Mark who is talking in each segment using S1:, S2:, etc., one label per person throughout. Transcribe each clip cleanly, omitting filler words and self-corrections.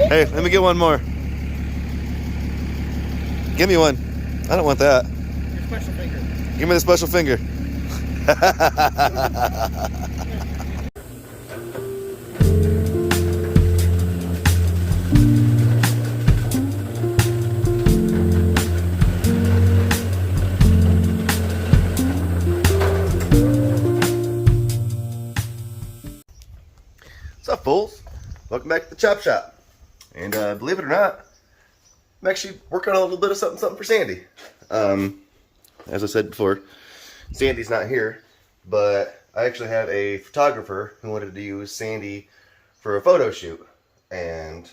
S1: Hey, let me get one more. Give me one. I don't want that.
S2: Your special finger.
S1: Give me the special finger. What's up, fools? Welcome back to the Chop Shop. And believe it or not, I'm actually working on a little bit of something for Sandy. As I said before, Sandy's not here, but I actually have a photographer who wanted to use Sandy for a photo shoot. And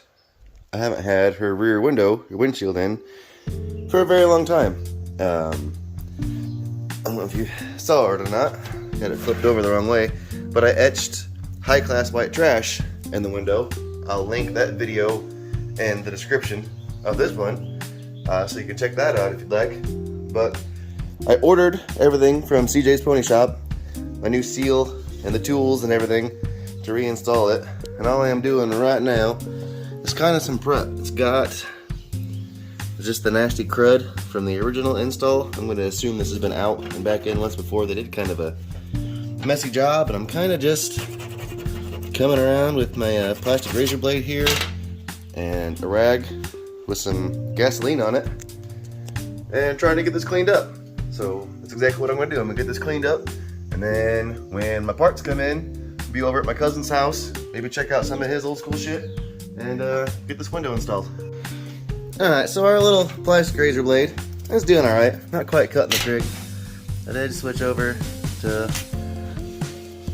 S1: I haven't had her rear windshield in for a very long time. I don't know if you saw it or not. Had it flipped over the wrong way, but I etched high-class white trash in the window. I'll link that video in the description of this one, so you can check that out if you'd like. But I ordered everything from CJ's Pony Shop, my new seal and the tools and everything to reinstall it. And all I am doing right now is kind of some prep. It's got just the nasty crud from the original install. I'm going to assume this has been out and back in once before. They did kind of a messy job, and I'm kind of just coming around with my plastic razor blade here and a rag with some gasoline on it and trying to get this cleaned up. So that's exactly what I'm going to do. I'm going to get this cleaned up, and then when my parts come in, be over at my cousin's house, maybe check out some of his old school shit and get this window installed. Alright, so our little plastic razor blade is doing alright. Not quite cutting the trick. I did switch over to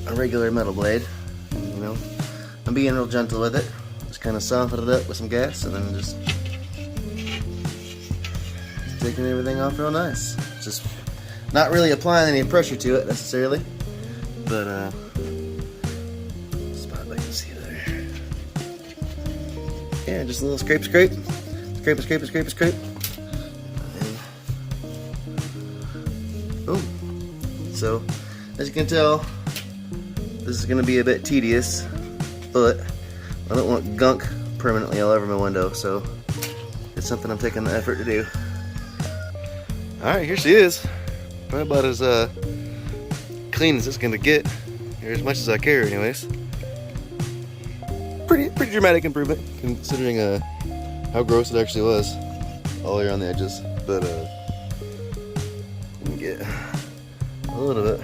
S1: a regular metal blade. You know, I'm being real gentle with it. Just kind of soften it up with some gas, and then just taking everything off real nice. Just not really applying any pressure to it necessarily, but spot I can see there. Yeah, just a little scrape, scrape, scrape, scrape, scrape, scrape, and boom. So as you can tell, this is going to be a bit tedious, but I don't want gunk permanently all over my window, so it's something I'm taking the effort to do. Alright, here she is. Probably about as clean as it's going to get, or as much as I care anyways. Pretty dramatic improvement, considering how gross it actually was all the way around the edges. But let me get a little bit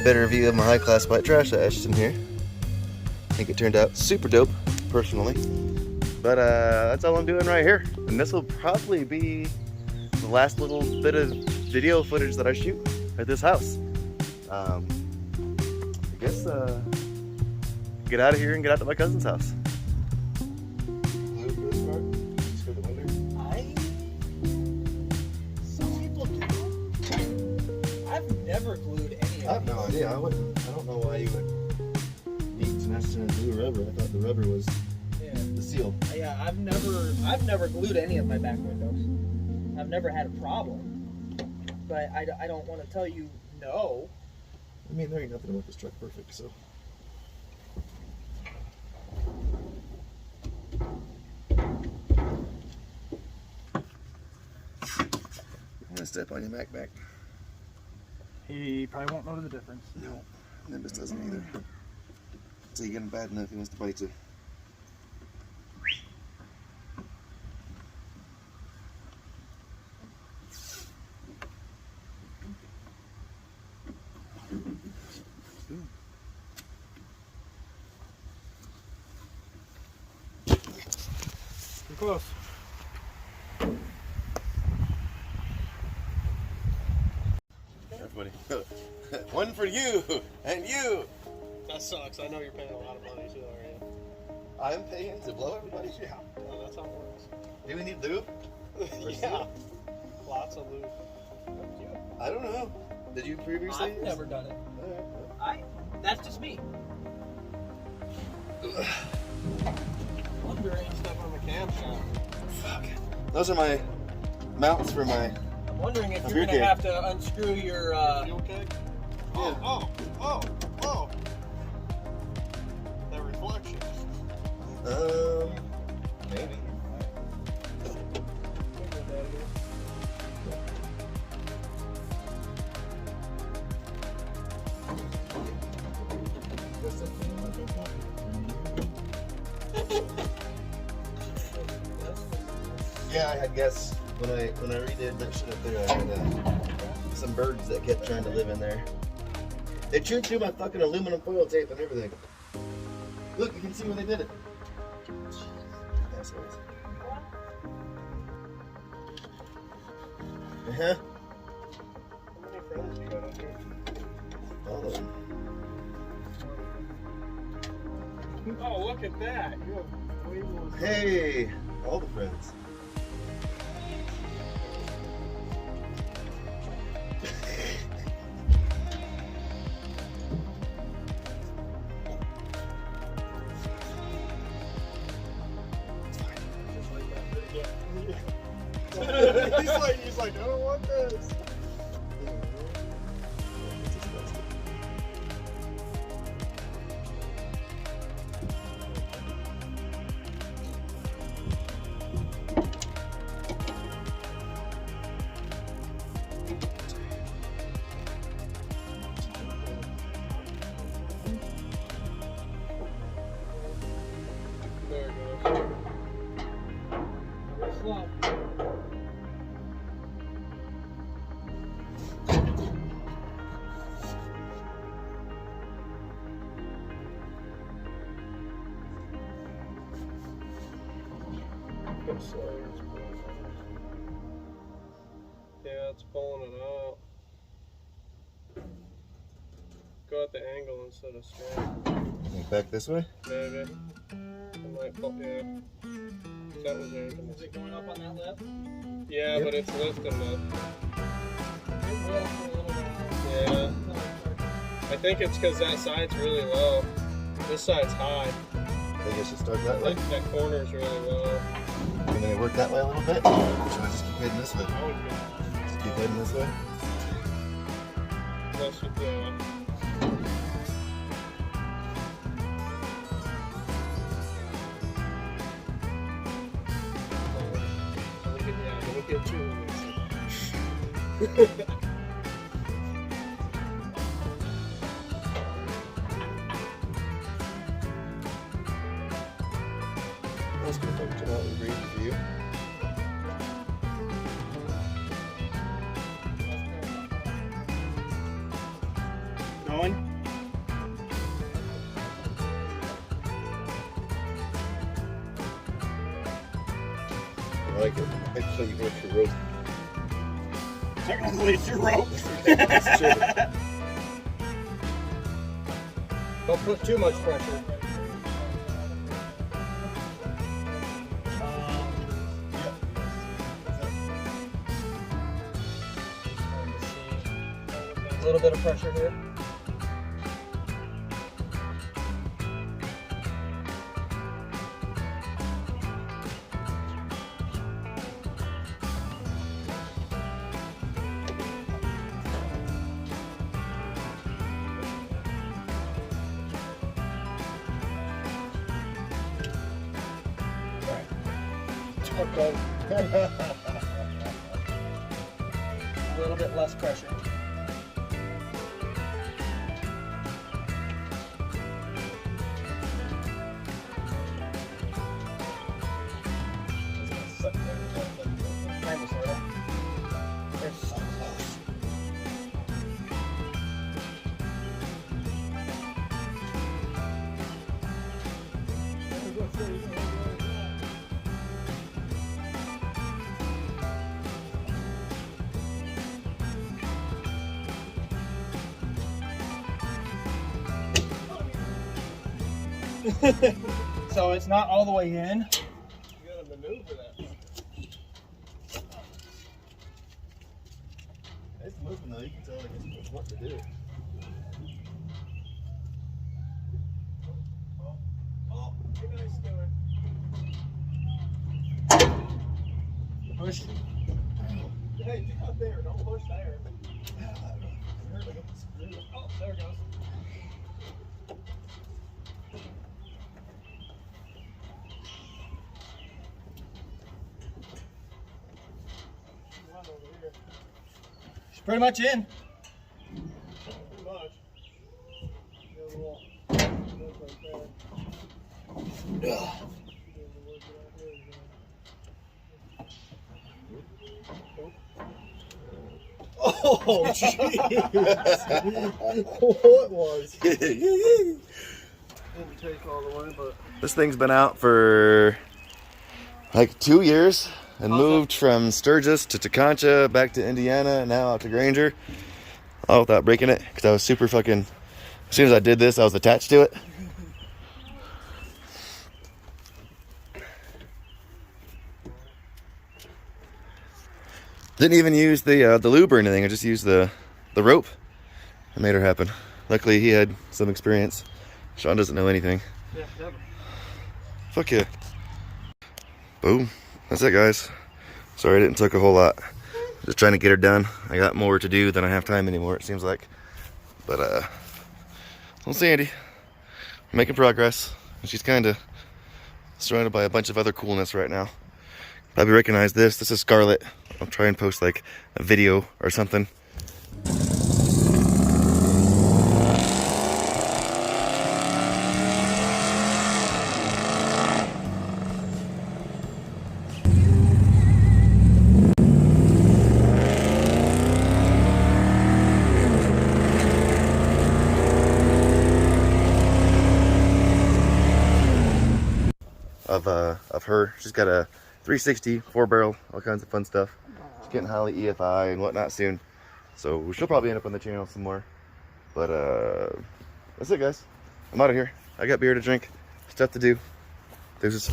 S1: better view of my high-class white trash I etched in here. I think it turned out super dope, personally. But that's all I'm doing right here. And this will probably be the last little bit of video footage that I shoot at this house. I guess get out of here and get out to my cousin's house.
S2: Some people do. I've never glued any of
S1: I have no idea. I don't know why you would need to necessarily glue rubber. I thought the rubber was the seal.
S2: Yeah, I've never glued any of my back windows. I've never had a problem, but I don't want to tell you no.
S1: I mean, there ain't nothing about this truck perfect, so. I'm gonna step on your Mac back.
S2: He probably won't know the difference.
S1: No, Nimbus doesn't either. So you get him bad enough, he wants to bite you.
S2: Too close.
S1: Everybody, one for you and you.
S2: That sucks. I know you're paying a lot of money too already.
S1: I'm paying to blow everybody.
S2: Yeah, well, that's how it works.
S1: Do we need lube?
S2: Yeah, lots of lube.
S1: I don't know. Did you previously?
S2: I've never done it. That's just me. Wondering stuff on the camshaft.
S1: Fuck. Those are my mounts for my.
S2: I'm wondering if you're gonna have to unscrew your fuel keg.
S1: Yeah.
S2: Oh! That reflection.
S1: Yeah, I had guests when I redid that shit up there. I had some birds that kept trying to live in there. They chewed through my fucking aluminum foil tape and everything. Look, you can see where they did it. Assholes. Uh-huh.
S3: How many friends you got on here?
S1: All of them.
S3: Oh, look at that. You have way more.
S1: Hey, all the friends.
S3: he's like, I don't want this. There it goes.
S2: Slow.
S3: Go slow. Yeah, it's pulling it out. Go at the angle instead of straight.
S1: Back this way?
S3: Maybe. It might pull, yeah. That was anything.
S2: Is it going up on that lip?
S3: Yeah,
S1: Yep.
S3: but it's lifting up.
S2: It will for a little while.
S3: Yeah. I think it's because that side's really low. This side's high.
S1: I think I should start that way.
S3: That corner's really low.
S1: Can I work that way a little bit? Or should I just keep heading this way?
S3: I would go.
S1: Just keep heading this way?
S3: Plus, yeah. Look at you.
S1: Let's go fucking chill out and breathe for you.
S2: Going?
S1: I like it. Actually, you go through rope.
S2: Technically, it's your rope. Don't put too much pressure. A little bit of pressure here.
S1: Okay.
S2: A little bit less pressure. Kind of, sort of. They're so close. So it's not all the way in.
S3: You gotta maneuver that.
S1: It's moving though, you can tell like it's what to do.
S3: Oh, be nice to it.
S2: Push.
S3: Hey, get up there, don't push there. Oh, there it goes. Run over here.
S2: She's pretty much in.
S3: Too much. Got a little right there.
S2: Ugh. Oh, jeez. What was?
S3: Didn't take all the way, but
S1: This thing's been out for like 2 years and
S3: Awesome.
S1: moved from Sturgis to Teconcha, back to Indiana, now out to Granger. All without breaking it, because I was super fucking, as soon as I did this, I was attached to it. Didn't even use the lube or anything, I just used the rope. I made her happen. Luckily he had some experience. Sean doesn't know anything.
S3: yeah, never.
S1: Fuck yeah. Boom. That's it, guys. Sorry I didn't take a whole lot. Just trying to get her done. I got more to do than I have time anymore, it seems like. But, well, Sandy, making progress. She's kind of surrounded by a bunch of other coolness right now. Probably recognize this. This is Scarlet. I'll try and post like a video or something. Of her. She's got a 360, 4-barrel, all kinds of fun stuff. She's getting highly EFI and whatnot soon. So she'll probably end up on the channel some more. But that's it, guys. I'm out of here. I got beer to drink, stuff to do. Deuces.